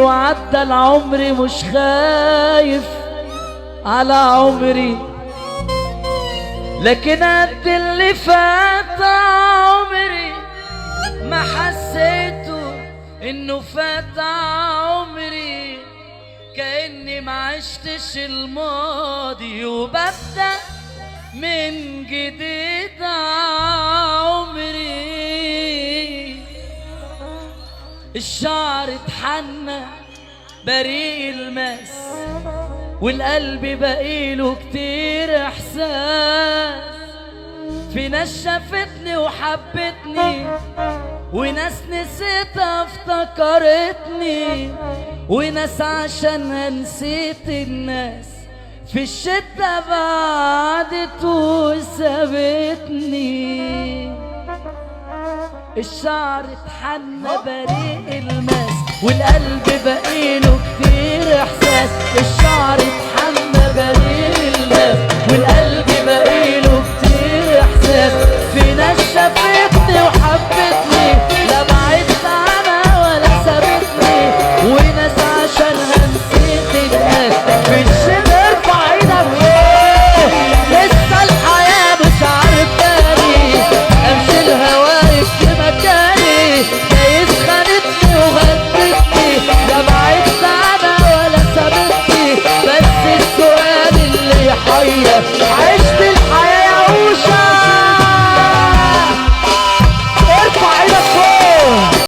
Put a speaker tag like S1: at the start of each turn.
S1: وعدى العمر مش خايف على عمري، لكن قد اللي فات عمري ما حسيته انه فات عمري، كأني ما عشتش الماضي وببدأ من جديد عمري. الشعر اتحنى بريء الماس، والقلب بقيله كتير احساس. في ناس شافتني وحبتني، وناس نسيتها افتكرتني، وناس عشانها نسيت الناس، في الشدة بعدت وسابتني. الشعر اتحنى بريء الماس، والقلب بقيله كتير احساس. الشعر اتحنى بريء الماس، والقلب بقيله كتير احساس. في ناس شافتني وحبتني،